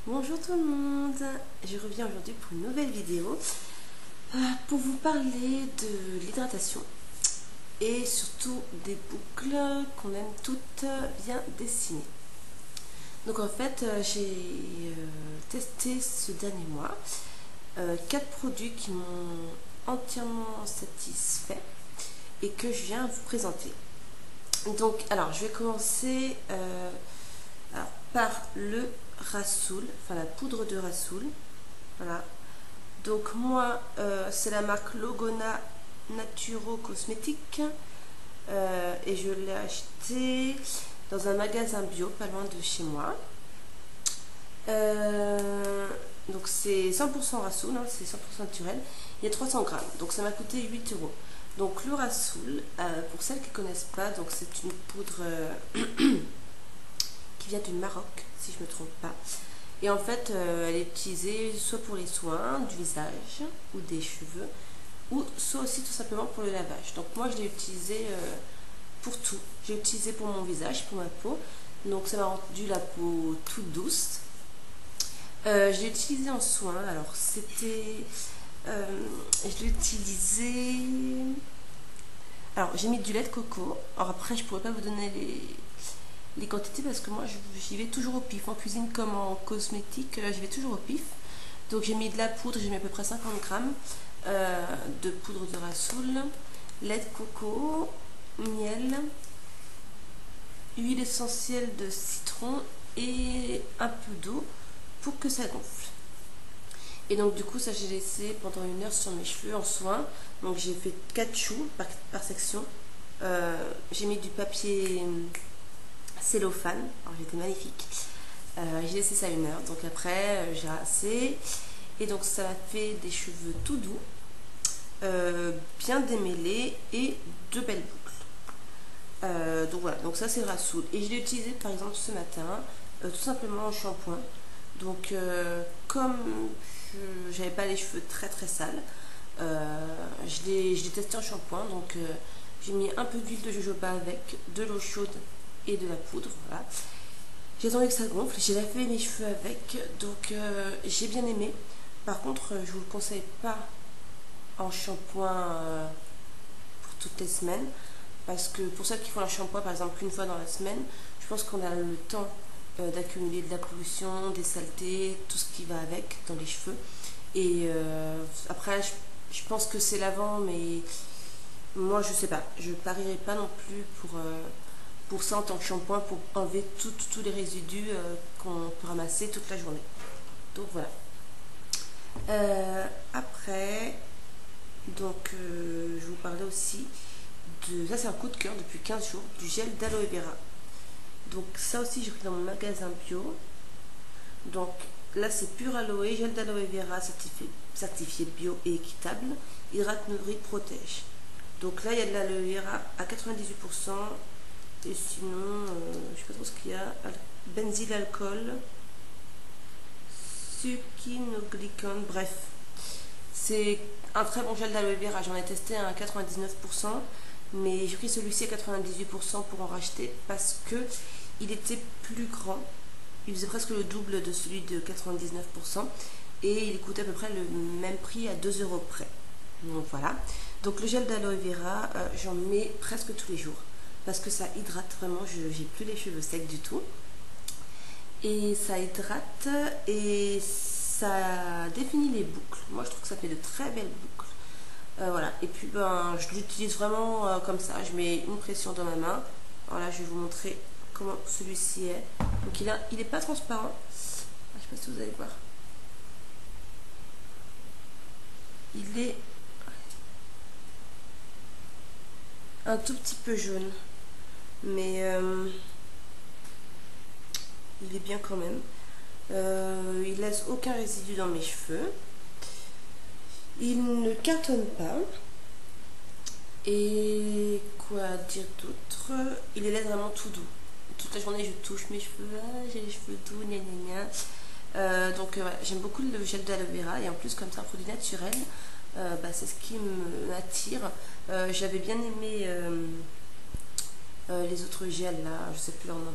Bonjour tout le monde, je reviens aujourd'hui pour une nouvelle vidéo pour vous parler de l'hydratation et surtout des boucles qu'on aime toutes bien dessinées. Donc en fait j'ai testé ce dernier mois 4 produits qui m'ont entièrement satisfait et que je viens vous présenter. Donc alors je vais commencer par le Rasoul, enfin la poudre de Rasoul. Voilà. Donc moi, c'est la marque Logona Naturo Cosmétique et je l'ai acheté dans un magasin bio pas loin de chez moi. Donc c'est 100% Rasoul, hein, c'est 100% naturel. Il y a 300 grammes, donc ça m'a coûté 8 euros. Donc le Rasoul, pour celles qui ne connaissent pas, donc c'est une poudre qui vient du Maroc, si je ne me trompe pas. Et en fait, elle est utilisée soit pour les soins du visage ou des cheveux, ou soit aussi tout simplement pour le lavage. Donc moi, je l'ai utilisé pour tout. J'ai utilisé pour mon visage, pour ma peau. Donc ça m'a rendu la peau toute douce. Je l'ai utilisé en soins. Alors c'était... je l'ai utilisé... Alors j'ai mis du lait de coco. Alors après, je pourrais pas vous donner les quantités parce que moi j'y vais toujours au pif. En cuisine comme en cosmétique, j'y vais toujours au pif. Donc j'ai mis de la poudre, j'ai mis à peu près 50 grammes de poudre de Rasoul, lait de coco, miel, huile essentielle de citron et un peu d'eau pour que ça gonfle. Et donc du coup ça j'ai laissé pendant 1 heure sur mes cheveux en soin. Donc j'ai fait 4 choux par section. J'ai mis du papier cellophane, alors j'étais magnifique. J'ai laissé ça 1 heure, donc après j'ai rincé et donc ça m'a fait des cheveux tout doux, bien démêlés et de belles boucles. Donc voilà, donc ça c'est Rasoul et je l'ai utilisé par exemple ce matin, tout simplement en shampoing. Donc comme j'avais pas les cheveux très sales, je l'ai testé en shampoing. Donc j'ai mis un peu d'huile de jojoba avec, de l'eau chaude et de la poudre, voilà. J'ai attendu que ça gonfle, j'ai lavé mes cheveux avec, donc j'ai bien aimé. Par contre, je vous le conseille pas en shampoing pour toutes les semaines, parce que pour ceux qui font un shampoing par exemple 1 fois dans la semaine, je pense qu'on a le temps d'accumuler de la pollution, des saletés, tout ce qui va avec dans les cheveux. Et après, je pense que c'est lavant, mais moi je sais pas, je parierai pas non plus pour ça en tant que shampoing, pour enlever tous les résidus qu'on peut ramasser toute la journée. Donc voilà. Après, donc je vous parlais aussi de, ça c'est un coup de cœur depuis 15 jours, du gel d'aloe vera. Donc ça aussi j'ai pris dans mon magasin bio. Donc là c'est pur aloe, gel d'aloe vera certifié bio et équitable, hydrate, nourrit, protège. Donc là il y a de l'aloe vera à 98%. Et sinon, je sais pas trop ce qu'il y a. Benzylalcool, succinoglycone, bref. C'est un très bon gel d'aloe vera. J'en ai testé un à 99%, mais j'ai pris celui-ci à 98% pour en racheter parce que il était plus grand. Il faisait presque le double de celui de 99% et il coûtait à peu près le même prix à 2 euros près. Donc voilà. Donc le gel d'aloe vera, j'en mets presque tous les jours, parce que ça hydrate vraiment, j'ai plus les cheveux secs du tout. Et ça hydrate et ça définit les boucles. Moi je trouve que ça fait de très belles boucles. Voilà, et puis ben je l'utilise vraiment comme ça. Je mets une pression dans ma main. Alors là je vais vous montrer comment celui-ci est. Donc il est pas transparent. Je sais pas si vous allez voir. Il est un tout petit peu jaune, mais il est bien quand même. Il laisse aucun résidu dans mes cheveux. Il ne cartonne pas. Et quoi dire d'autre? Il les laisse vraiment tout doux. Toute la journée je touche mes cheveux, j'ai les cheveux doux, gna gna gna. Donc j'aime beaucoup le gel d'aloe vera et en plus comme c'est un produit naturel, c'est ce qui m'attire. J'avais bien aimé les autres gels là, je sais plus leur nom.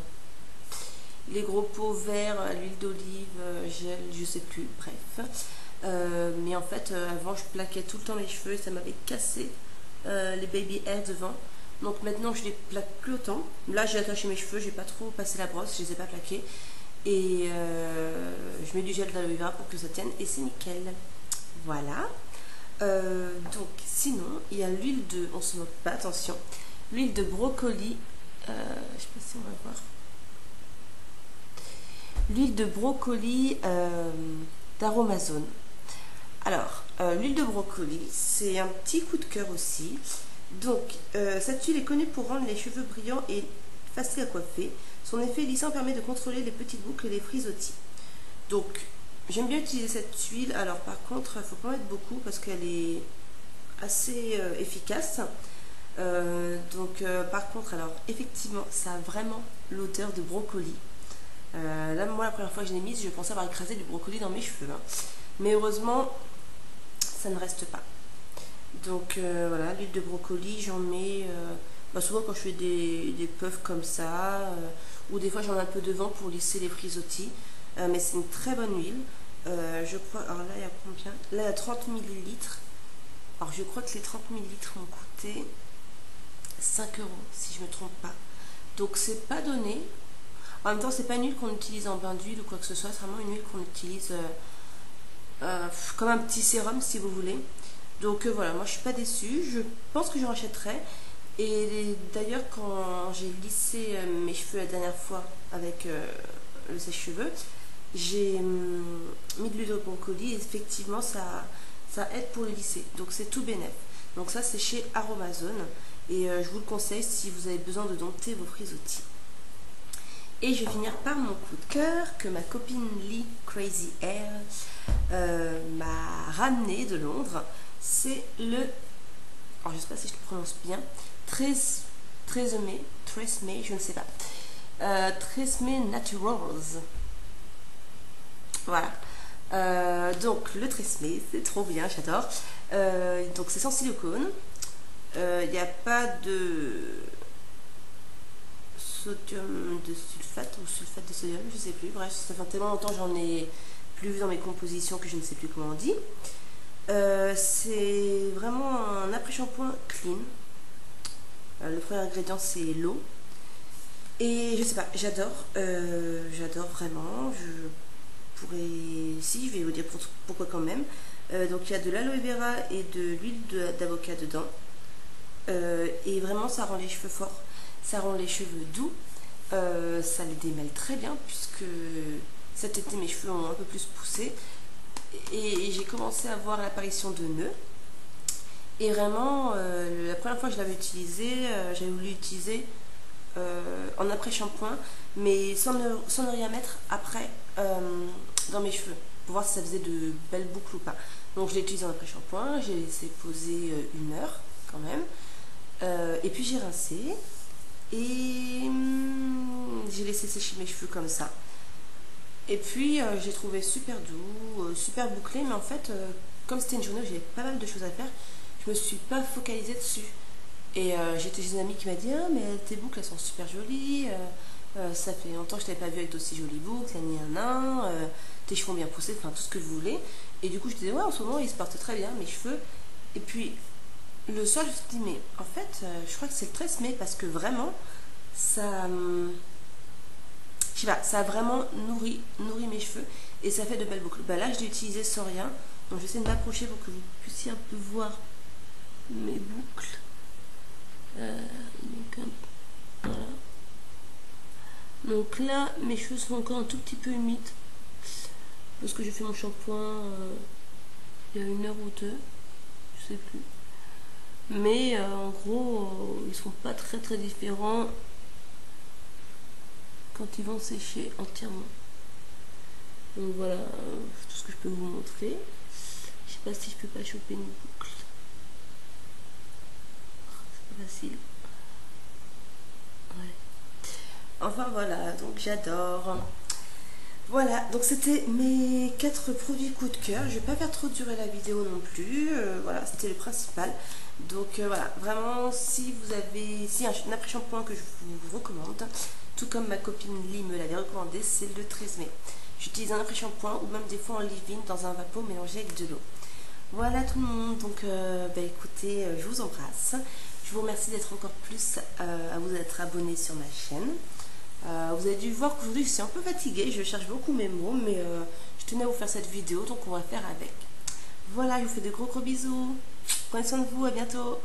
les gros pots verts à l'huile d'olive, gel, je sais plus, bref. Mais en fait, avant, je plaquais tout le temps mes cheveux et ça m'avait cassé les baby hairs devant. Donc maintenant, je les plaque plus autant. Là, j'ai attaché mes cheveux, j'ai pas trop passé la brosse, je les ai pas plaqués. Et je mets du gel d'aloe vera pour que ça tienne et c'est nickel. Voilà. Donc sinon, il y a l'huile de... On se moque pas, attention. L'huile de brocoli. Je sais pas si on va voir. L'huile de brocoli d'Aromazone. Alors, l'huile de brocoli, c'est un petit coup de cœur aussi. Donc, cette huile est connue pour rendre les cheveux brillants et faciles à coiffer. Son effet lissant permet de contrôler les petites boucles et les frisottis. Donc, j'aime bien utiliser cette huile. Alors, par contre, il ne faut pas mettre beaucoup parce qu'elle est assez efficace. Par contre, alors, effectivement, ça a vraiment l'odeur de brocoli. Là, moi, la première fois que je l'ai mise, je pensais avoir écrasé du brocoli dans mes cheveux. Hein. Mais heureusement, ça ne reste pas. Donc voilà, l'huile de brocoli, j'en mets souvent quand je fais des puffs comme ça, ou des fois j'en mets un peu devant pour lisser les frisottis. Mais c'est une très bonne huile. Je crois, alors là il y a combien? Là il y a 30 millilitres. Alors je crois que les 30 millilitres m'ont coûté 5 euros si je ne me trompe pas. Donc c'est pas donné. En même temps, c'est pas une huile qu'on utilise en bain d'huile ou quoi que ce soit, c'est vraiment une huile qu'on utilise comme un petit sérum si vous voulez. Donc voilà, moi je suis pas déçue, je pense que j'en rachèterai. Et d'ailleurs, quand j'ai lissé mes cheveux la dernière fois avec le sèche-cheveux, j'ai mis de l'huile de brocoli et effectivement ça aide pour le lisser. Donc c'est tout bénef. Donc ça c'est chez Aromazone et je vous le conseille si vous avez besoin de dompter vos frisottis. Et je vais finir par mon coup de cœur que ma copine Lee Crazy Hair m'a ramené de Londres. C'est le, alors je sais pas si je le prononce bien, Tresemme, je ne sais pas, Tresemme Naturals. Voilà. Donc le Tresemme, c'est trop bien, j'adore. Donc c'est sans silicone. Il n'y a pas de sodium de sulfate ou sulfate de sodium, je sais plus. Bref, ça fait tellement longtemps que j'en ai plus vu dans mes compositions que je ne sais plus comment on dit. C'est vraiment un après-shampoing clean. Le premier ingrédient c'est l'eau. Et je sais pas, j'adore. J'adore vraiment. Je pourrais. Si, je vais vous dire pourquoi quand même. Donc il y a de l'aloe vera et de l'huile d'avocat dedans. Et vraiment ça rend les cheveux forts. Ça rend les cheveux doux. Ça les démêle très bien puisque cet été mes cheveux ont un peu plus poussé. Et j'ai commencé à voir l'apparition de nœuds. Et vraiment, la première fois que je l'avais utilisé, j'avais voulu l'utiliser en après-shampoing, mais sans ne rien mettre après dans mes cheveux, pour voir si ça faisait de belles boucles ou pas. Donc je l'ai utilisé en après-shampoing, j'ai laissé poser 1 heure quand même. Et puis j'ai rincé et j'ai laissé sécher mes cheveux comme ça. Et puis j'ai trouvé super doux, super bouclé, mais en fait, comme c'était une journée où j'avais pas mal de choses à faire, je me suis pas focalisée dessus. Et j'étais chez une amie qui m'a dit ah mais tes boucles elles sont super jolies, ça fait longtemps que je t'avais pas vu avec d'aussi jolies boucles, tes cheveux ont bien poussé, enfin tout ce que vous voulez. Et du coup je disais ouais en ce moment ils se portent très bien mes cheveux. Et puis le soir je me suis dit mais en fait je crois que c'est le Tresemme parce que vraiment ça je sais pas, ça a vraiment nourri mes cheveux et ça fait de belles boucles. Bah là je l'ai utilisé sans rien, donc j'essaie de m'approcher pour que vous puissiez un peu voir mes boucles. Voilà. Donc là mes cheveux sont encore un tout petit peu humides parce que j'ai fait mon shampoing il y a 1 heure ou 2, je sais plus. Mais en gros ils sont pas très différents quand ils vont sécher entièrement. Donc voilà tout ce que je peux vous montrer. Je sais pas si je peux pas choper une boucle. C'est pas facile. Ouais. Enfin voilà, donc j'adore. Voilà, donc c'était mes 4 produits coup de cœur. Je vais pas faire trop durer la vidéo non plus. Voilà, c'était le principal. Donc voilà, vraiment si vous avez un après-shampoing que je vous recommande, tout comme ma copine Lee me l'avait recommandé, c'est le 13 mai. J'utilise un après-shampoing ou même des fois en leave-in dans un vapeau mélangé avec de l'eau. Voilà tout le monde, donc écoutez, je vous embrasse. Je vous remercie d'être encore plus à vous être abonné sur ma chaîne. Vous avez dû voir qu'aujourd'hui je suis un peu fatiguée, je cherche beaucoup mes mots, mais je tenais à vous faire cette vidéo, donc on va faire avec. Voilà, je vous fais de gros bisous. Prenez soin de vous, à bientôt.